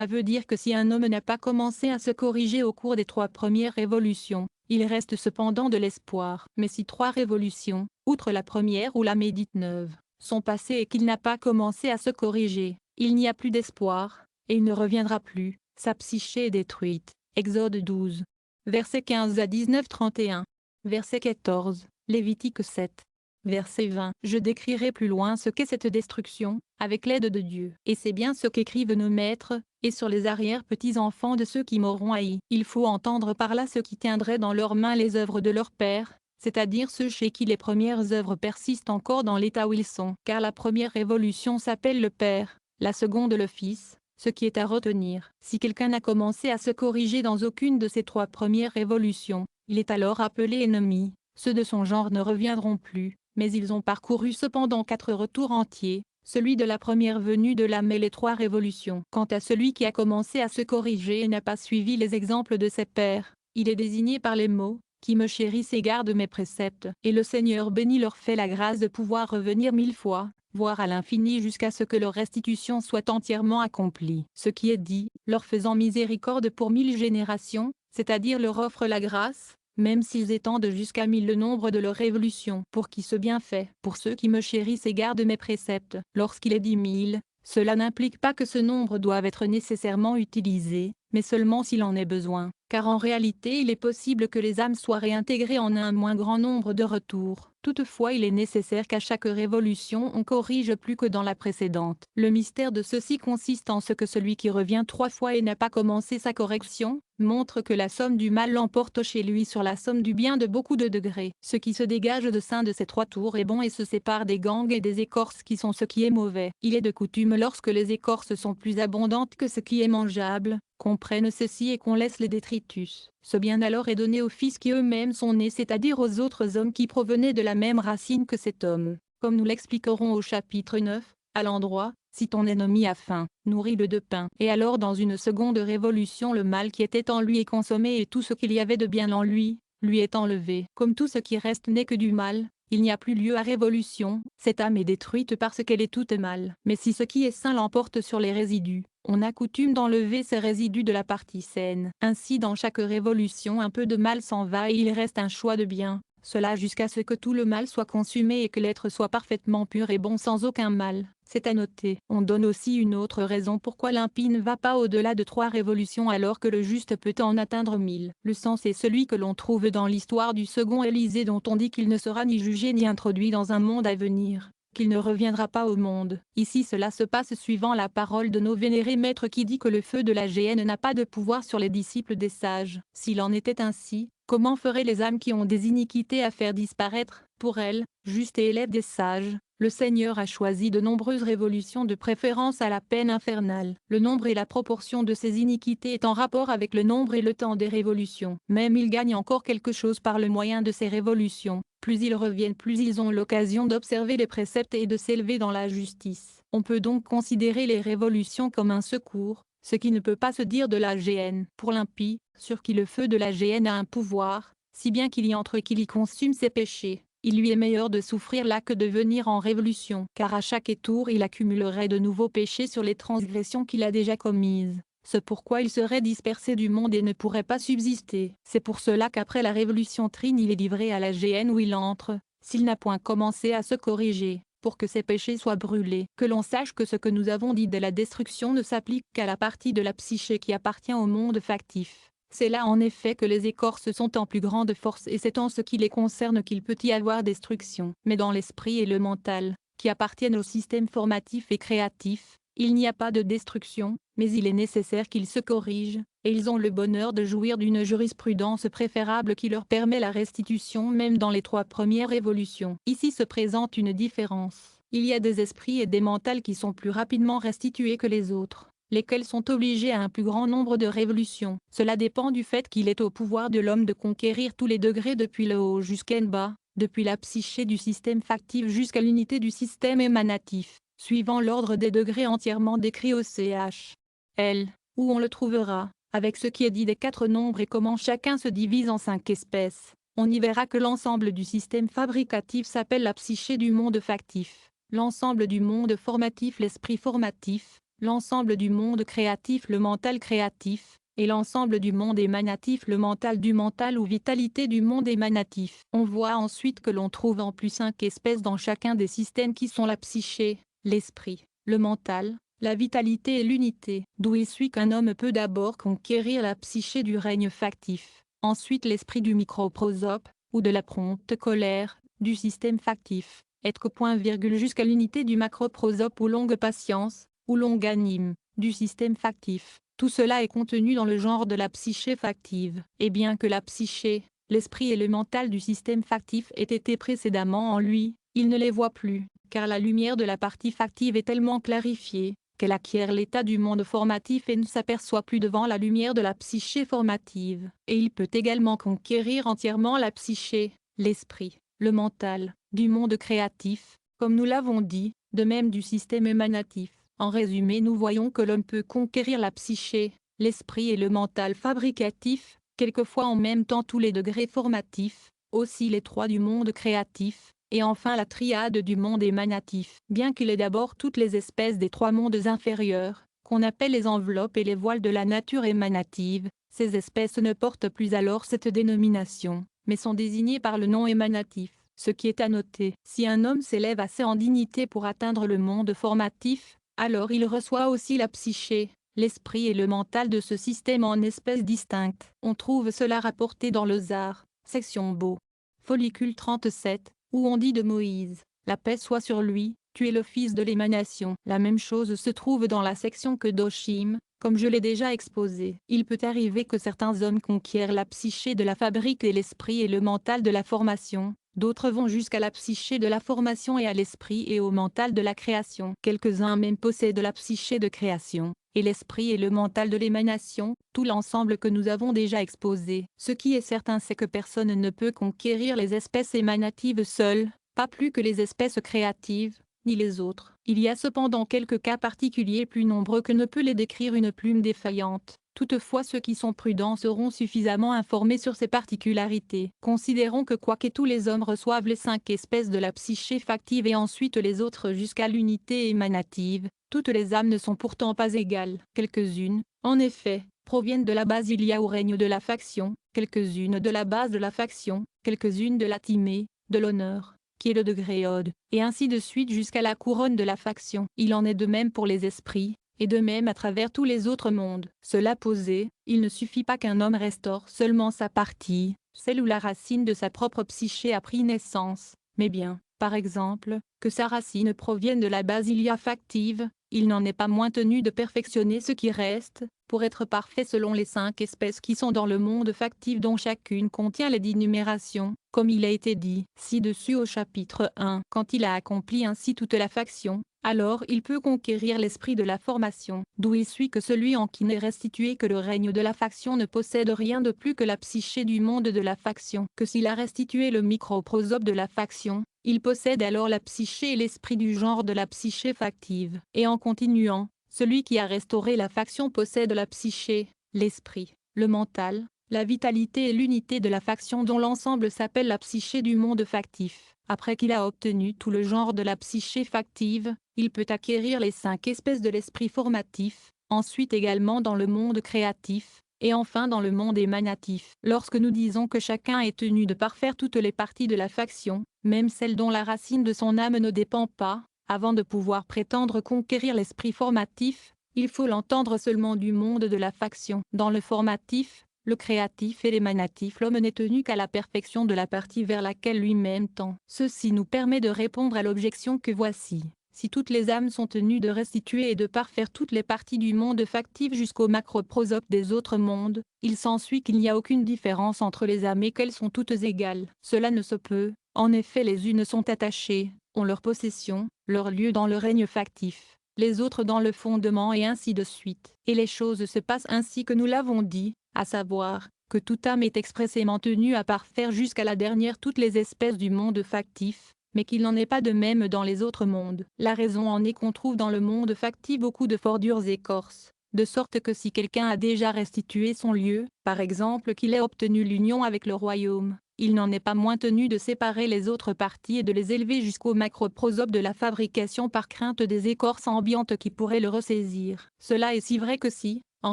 Ça veut dire que si un homme n'a pas commencé à se corriger au cours des 3 premières révolutions, il reste cependant de l'espoir. Mais si 3 révolutions, outre la première ou la médite neuve, sont passées et qu'il n'a pas commencé à se corriger, il n'y a plus d'espoir, et il ne reviendra plus, sa psyché est détruite. Exode 12. Versets 15 à 19 31. Verset 14, Lévitique 7. Verset 20. Je décrirai plus loin ce qu'est cette destruction, avec l'aide de Dieu. Et c'est bien ce qu'écrivent nos maîtres, et sur les arrière-petits-enfants de ceux qui m'auront haï. Il faut entendre par là ceux qui tiendraient dans leurs mains les œuvres de leur père, c'est-à-dire ceux chez qui les premières œuvres persistent encore dans l'état où ils sont. Car la première révolution s'appelle le Père, la seconde le Fils, ce qui est à retenir. Si quelqu'un n'a commencé à se corriger dans aucune de ces 3 premières révolutions, il est alors appelé ennemi. Ceux de son genre ne reviendront plus, mais ils ont parcouru cependant 4 retours entiers, celui de la première venue de l'âme et les 3 révolutions. Quant à celui qui a commencé à se corriger et n'a pas suivi les exemples de ses pères, il est désigné par les mots « qui me chérissent et gardent mes préceptes », et le Seigneur béni leur fait la grâce de pouvoir revenir 1000 fois, voire à l'infini jusqu'à ce que leur restitution soit entièrement accomplie. Ce qui est dit, leur faisant miséricorde pour 1000 générations, c'est-à-dire leur offre la grâce, même s'ils étendent jusqu'à 1000 le nombre de leurs révolutions. Pour qui ce bienfait? Pour ceux qui me chérissent et gardent mes préceptes. Lorsqu'il est dit 1000, cela n'implique pas que ce nombre doive être nécessairement utilisé, mais seulement s'il en est besoin, car en réalité il est possible que les âmes soient réintégrées en un moins grand nombre de retours. Toutefois il est nécessaire qu'à chaque révolution on corrige plus que dans la précédente. Le mystère de ceci consiste en ce que celui qui revient 3 fois et n'a pas commencé sa correction, montre que la somme du mal l'emporte chez lui sur la somme du bien de beaucoup de degrés. Ce qui se dégage de sein de ces 3 tours est bon et se sépare des gangs et des écorces qui sont ce qui est mauvais. Il est de coutume lorsque les écorces sont plus abondantes que ce qui est mangeable, qu'on prenne ceci et qu'on laisse les détritus. Ce bien alors est donné aux fils qui eux-mêmes sont nés, c'est-à-dire aux autres hommes qui provenaient de la même racine que cet homme. Comme nous l'expliquerons au chapitre 9, à l'endroit, si ton ennemi a faim, nourris-le de pain. Et alors dans une seconde révolution le mal qui était en lui est consommé et tout ce qu'il y avait de bien en lui est enlevé. Comme tout ce qui reste n'est que du mal, il n'y a plus lieu à révolution, cette âme est détruite parce qu'elle est toute mal. Mais si ce qui est sain l'emporte sur les résidus, on a coutume d'enlever ces résidus de la partie saine. Ainsi dans chaque révolution un peu de mal s'en va et il reste un choix de bien, cela jusqu'à ce que tout le mal soit consumé et que l'être soit parfaitement pur et bon sans aucun mal. C'est à noter. On donne aussi une autre raison pourquoi l'impie ne va pas au-delà de 3 révolutions alors que le juste peut en atteindre 1000. Le sens est celui que l'on trouve dans l'histoire du second Élysée dont on dit qu'il ne sera ni jugé ni introduit dans un monde à venir, qu'il ne reviendra pas au monde. Ici cela se passe suivant la parole de nos vénérés maîtres qui dit que le feu de la géhenne n'a pas de pouvoir sur les disciples des sages. S'il en était ainsi, comment feraient les âmes qui ont des iniquités à faire disparaître, pour elles, justes et élèves des sages? Le Seigneur a choisi de nombreuses révolutions de préférence à la peine infernale. Le nombre et la proportion de ces iniquités est en rapport avec le nombre et le temps des révolutions. Même ils gagnent encore quelque chose par le moyen de ces révolutions. Plus ils reviennent, plus ils ont l'occasion d'observer les préceptes et de s'élever dans la justice. On peut donc considérer les révolutions comme un secours, ce qui ne peut pas se dire de la géhenne. Pour l'impie, sur qui le feu de la géhenne a un pouvoir, si bien qu'il y entre et qu'il y consume ses péchés, il lui est meilleur de souffrir là que de venir en révolution, car à chaque tour il accumulerait de nouveaux péchés sur les transgressions qu'il a déjà commises. C'est pourquoi il serait dispersé du monde et ne pourrait pas subsister. C'est pour cela qu'après la révolution trine il est livré à la géhenne où il entre, s'il n'a point commencé à se corriger, pour que ses péchés soient brûlés. Que l'on sache que ce que nous avons dit de la destruction ne s'applique qu'à la partie de la psyché qui appartient au monde factif. C'est là en effet que les écorces sont en plus grande force et c'est en ce qui les concerne qu'il peut y avoir destruction. Mais dans l'esprit et le mental, qui appartiennent au système formatif et créatif, il n'y a pas de destruction, mais il est nécessaire qu'ils se corrigent, et ils ont le bonheur de jouir d'une jurisprudence préférable qui leur permet la restitution même dans les 3 premières révolutions. Ici se présente une différence. Il y a des esprits et des mentales qui sont plus rapidement restitués que les autres, lesquels sont obligés à un plus grand nombre de révolutions. Cela dépend du fait qu'il est au pouvoir de l'homme de conquérir tous les degrés depuis le haut jusqu'en bas, depuis la psyché du système factif jusqu'à l'unité du système émanatif, suivant l'ordre des degrés entièrement décrit au ch. L, où on le trouvera, avec ce qui est dit des 4 nombres et comment chacun se divise en 5 espèces. On y verra que l'ensemble du système fabricatif s'appelle la psyché du monde factif, l'ensemble du monde formatif l'esprit formatif, l'ensemble du monde créatif le mental créatif, et l'ensemble du monde émanatif le mental du mental ou vitalité du monde émanatif. On voit ensuite que l'on trouve en plus 5 espèces dans chacun des systèmes qui sont la psyché, l'esprit, le mental, la vitalité et l'unité, d'où il suit qu'un homme peut d'abord conquérir la psyché du règne factif, ensuite l'esprit du microprosope, ou de la prompte colère, du système factif, être qu'au point virgule jusqu'à l'unité du macroprosope ou longue patience, ou longanime, du système factif. Tout cela est contenu dans le genre de la psyché factive. Et bien que la psyché, l'esprit et le mental du système factif aient été précédemment en lui, il ne les voit plus, car la lumière de la partie factive est tellement clarifiée, qu'elle acquiert l'état du monde formatif et ne s'aperçoit plus devant la lumière de la psyché formative. Et il peut également conquérir entièrement la psyché, l'esprit, le mental, du monde créatif, comme nous l'avons dit, de même du système émanatif. En résumé, nous voyons que l'homme peut conquérir la psyché, l'esprit et le mental fabricatif, quelquefois en même temps tous les degrés formatifs, aussi les trois du monde créatif, et enfin la triade du monde émanatif. Bien qu'il ait d'abord toutes les espèces des trois mondes inférieurs, qu'on appelle les enveloppes et les voiles de la nature émanative, ces espèces ne portent plus alors cette dénomination, mais sont désignées par le nom émanatif. Ce qui est à noter, si un homme s'élève assez en dignité pour atteindre le monde formatif, alors il reçoit aussi la psyché, l'esprit et le mental de ce système en espèces distinctes. On trouve cela rapporté dans le Zar, section Beau. Follicule 37, où on dit de Moïse, la paix soit sur lui, tu es le fils de l'émanation. La même chose se trouve dans la section que Doshim, comme je l'ai déjà exposé. Il peut arriver que certains hommes conquièrent la psyché de la fabrique et l'esprit et le mental de la formation. D'autres vont jusqu'à la psyché de la formation et à l'esprit et au mental de la création. Quelques-uns même possèdent la psyché de création, et l'esprit et le mental de l'émanation, tout l'ensemble que nous avons déjà exposé. Ce qui est certain c'est que personne ne peut conquérir les espèces émanatives seules, pas plus que les espèces créatives, ni les autres. Il y a cependant quelques cas particuliers plus nombreux que ne peut les décrire une plume défaillante. Toutefois ceux qui sont prudents seront suffisamment informés sur ces particularités. Considérons que quoique tous les hommes reçoivent les 5 espèces de la psyché factive et ensuite les autres jusqu'à l'unité émanative, toutes les âmes ne sont pourtant pas égales. Quelques-unes, en effet, proviennent de la basilia ou règne de la faction, quelques-unes de la base de la faction, quelques-unes de la timée, de l'honneur, qui est le degré ode, et ainsi de suite jusqu'à la couronne de la faction. Il en est de même pour les esprits, et de même à travers tous les autres mondes. Cela posé, il ne suffit pas qu'un homme restaure seulement sa partie, celle où la racine de sa propre psyché a pris naissance, mais bien, par exemple, que sa racine provienne de la basilia factive, il n'en est pas moins tenu de perfectionner ce qui reste, pour être parfait selon les 5 espèces qui sont dans le monde factif dont chacune contient les 10 numérations, comme il a été dit ci-dessus au chapitre 1. Quand il a accompli ainsi toute la faction, alors il peut conquérir l'esprit de la formation, d'où il suit que celui en qui n'est restitué que le règne de la faction ne possède rien de plus que la psyché du monde de la faction, que s'il a restitué le microprosope de la faction, il possède alors la psyché et l'esprit du genre de la psyché factive. Et en continuant, celui qui a restauré la faction possède la psyché, l'esprit, le mental, la vitalité et l'unité de la faction dont l'ensemble s'appelle la psyché du monde factif. Après qu'il a obtenu tout le genre de la psyché factive, il peut acquérir les 5 espèces de l'esprit formatif, ensuite également dans le monde créatif, et enfin dans le monde émanatif. Lorsque nous disons que chacun est tenu de parfaire toutes les parties de la faction, même celles dont la racine de son âme ne dépend pas, avant de pouvoir prétendre conquérir l'esprit formatif, il faut l'entendre seulement du monde de la faction. Dans le formatif, le créatif et l'émanatif, l'homme n'est tenu qu'à la perfection de la partie vers laquelle lui-même tend. Ceci nous permet de répondre à l'objection que voici. Si toutes les âmes sont tenues de restituer et de parfaire toutes les parties du monde factif jusqu'au macroprosope des autres mondes, il s'ensuit qu'il n'y a aucune différence entre les âmes et qu'elles sont toutes égales. Cela ne se peut, en effet les unes sont attachées, ont leur possession, leur lieu dans le règne factif, les autres dans le fondement et ainsi de suite. Et les choses se passent ainsi que nous l'avons dit, à savoir, que toute âme est expressément tenue à parfaire jusqu'à la dernière toutes les espèces du monde factif, mais qu'il n'en est pas de même dans les autres mondes. La raison en est qu'on trouve dans le monde factif beaucoup de fort dures écorces, de sorte que si quelqu'un a déjà restitué son lieu, par exemple qu'il ait obtenu l'union avec le royaume, il n'en est pas moins tenu de séparer les autres parties et de les élever jusqu'au macroprosope de la fabrication par crainte des écorces ambiantes qui pourraient le ressaisir. Cela est si vrai que si, en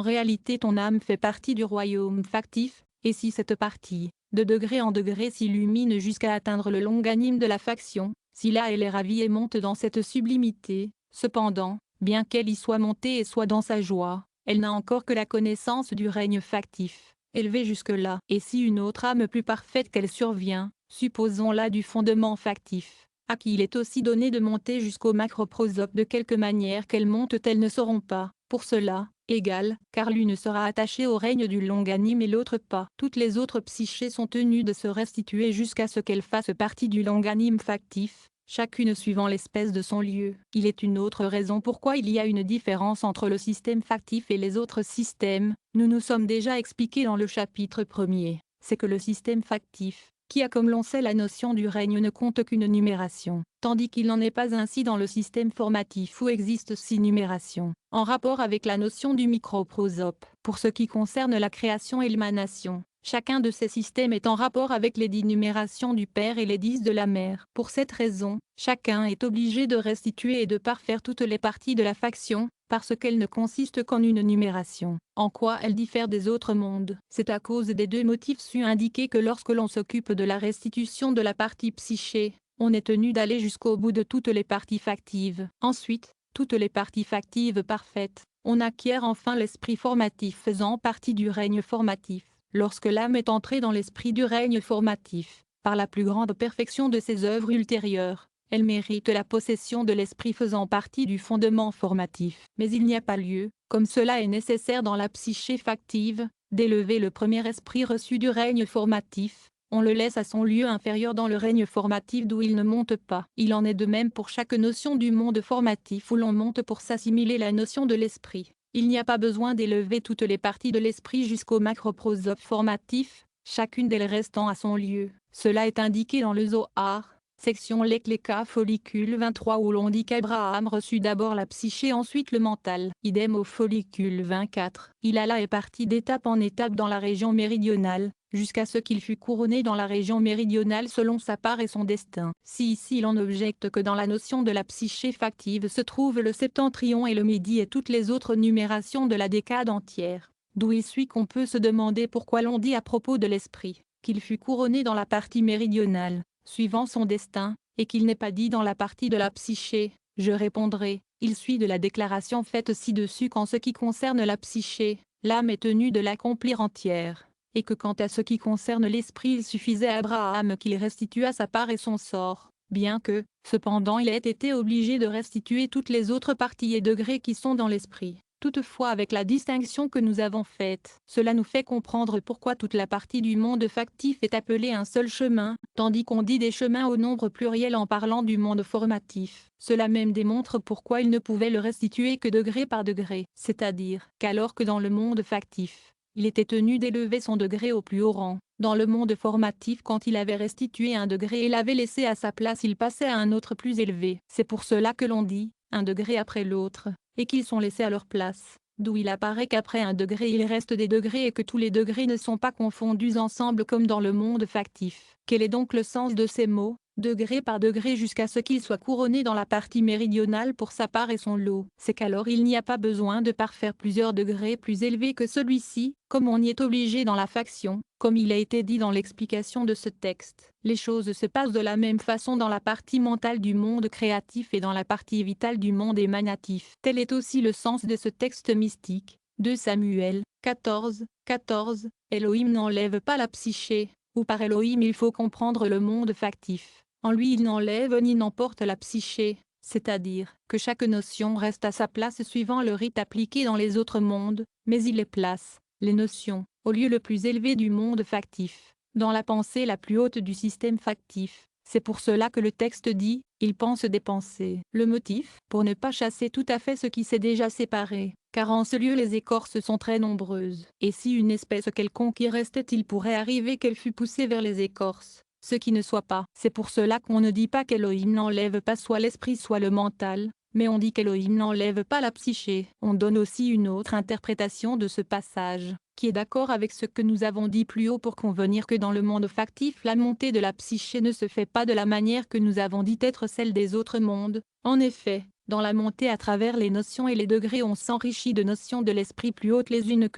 réalité ton âme fait partie du royaume factif, et si cette partie, de degré en degré s'illumine jusqu'à atteindre le longanime de la faction, si là elle est ravie et monte dans cette sublimité, cependant, bien qu'elle y soit montée et soit dans sa joie, elle n'a encore que la connaissance du règne factif, élevée jusque-là. Et si une autre âme plus parfaite qu'elle survient, supposons-la du fondement factif, à qui il est aussi donné de monter jusqu'au macroprosope de quelque manière qu'elles montent elles ne seront pas, pour cela, égales, car l'une sera attachée au règne du longanime et l'autre pas. Toutes les autres psychés sont tenues de se restituer jusqu'à ce qu'elles fassent partie du longanime factif, chacune suivant l'espèce de son lieu. Il est une autre raison pourquoi il y a une différence entre le système factif et les autres systèmes, nous nous sommes déjà expliqués dans le chapitre 1er, c'est que le système factif, qui a comme l'on sait la notion du règne ne compte qu'une numération, tandis qu'il n'en est pas ainsi dans le système formatif où existent 6 numérations, en rapport avec la notion du microprosope. Pour ce qui concerne la création et l'émanation, chacun de ces systèmes est en rapport avec les 10 numérations du Père et les 10 de la Mère. Pour cette raison, chacun est obligé de restituer et de parfaire toutes les parties de la faction, parce qu'elle ne consiste qu'en une numération. En quoi elle diffère des autres mondes? C'est à cause des 2 motifs su-indiqués que lorsque l'on s'occupe de la restitution de la partie psyché, on est tenu d'aller jusqu'au bout de toutes les parties factives. Ensuite, toutes les parties factives parfaites, on acquiert enfin l'esprit formatif faisant partie du règne formatif. Lorsque l'âme est entrée dans l'esprit du règne formatif, par la plus grande perfection de ses œuvres ultérieures, elle mérite la possession de l'esprit faisant partie du fondement formatif. Mais il n'y a pas lieu, comme cela est nécessaire dans la psyché factive, d'élever le premier esprit reçu du règne formatif, on le laisse à son lieu inférieur dans le règne formatif d'où il ne monte pas. Il en est de même pour chaque notion du monde formatif où l'on monte pour s'assimiler la notion de l'esprit. Il n'y a pas besoin d'élever toutes les parties de l'esprit jusqu'au macroprosope formatif, chacune d'elles restant à son lieu. Cela est indiqué dans le Zohar, section Lekleka follicule 23 où l'on dit qu'Abraham reçut d'abord la psyché ensuite le mental. Idem au follicule 24. Il alla et partit d'étape en étape dans la région méridionale, jusqu'à ce qu'il fût couronné dans la région méridionale selon sa part et son destin. Si ici l'on objecte que dans la notion de la psyché factive se trouve le septentrion et le midi et toutes les autres numérations de la décade entière, d'où il suit qu'on peut se demander pourquoi l'on dit à propos de l'esprit, qu'il fut couronné dans la partie méridionale, suivant son destin, et qu'il n'est pas dit dans la partie de la psyché, je répondrai, il suit de la déclaration faite ci-dessus qu'en ce qui concerne la psyché, l'âme est tenue de l'accomplir entière, et que quant à ce qui concerne l'esprit il suffisait à Abraham qu'il restituât sa part et son sort, bien que, cependant il ait été obligé de restituer toutes les autres parties et degrés qui sont dans l'esprit. Toutefois avec la distinction que nous avons faite, cela nous fait comprendre pourquoi toute la partie du monde factif est appelée un seul chemin, tandis qu'on dit des chemins au nombre pluriel en parlant du monde formatif. Cela même démontre pourquoi il ne pouvait le restituer que degré par degré, c'est-à-dire qu'alors que dans le monde factif, il était tenu d'élever son degré au plus haut rang, dans le monde formatif quand il avait restitué un degré et l'avait laissé à sa place il passait à un autre plus élevé. C'est pour cela que l'on dit, un degré après l'autre, et qu'ils sont laissés à leur place, d'où il apparaît qu'après un degré il reste des degrés et que tous les degrés ne sont pas confondus ensemble comme dans le monde factif. Quel est donc le sens de ces mots, degré par degré jusqu'à ce qu'il soit couronné dans la partie méridionale pour sa part et son lot? C'est qu'alors il n'y a pas besoin de parfaire plusieurs degrés plus élevés que celui-ci, comme on y est obligé dans la faction, comme il a été dit dans l'explication de ce texte. Les choses se passent de la même façon dans la partie mentale du monde créatif et dans la partie vitale du monde émanatif. Tel est aussi le sens de ce texte mystique. 2 Samuel 14, 14. Elohim n'enlève pas la psyché, ou par Elohim il faut comprendre le monde factif. En lui il n'enlève ni n'emporte la psyché, c'est-à-dire que chaque notion reste à sa place suivant le rite appliqué dans les autres mondes, mais il les place, les notions, au lieu le plus élevé du monde factif, dans la pensée la plus haute du système factif. C'est pour cela que le texte dit « il pense des pensées ». Le motif, pour ne pas chasser tout à fait ce qui s'est déjà séparé, car en ce lieu les écorces sont très nombreuses. Et si une espèce quelconque y restait il pourrait arriver qu'elle fût poussée vers les écorces, ce qui ne soit pas. C'est pour cela qu'on ne dit pas qu'Elohim n'enlève pas soit l'esprit soit le mental, Mais on dit qu'Elohim n'enlève pas la psyché. On donne aussi une autre interprétation de ce passage, qui est d'accord avec ce que nous avons dit plus haut pour convenir que dans le monde factif la montée de la psyché ne se fait pas de la manière que nous avons dit être celle des autres mondes. En effet, dans la montée à travers les notions et les degrés on s'enrichit de notions de l'esprit plus hautes les unes que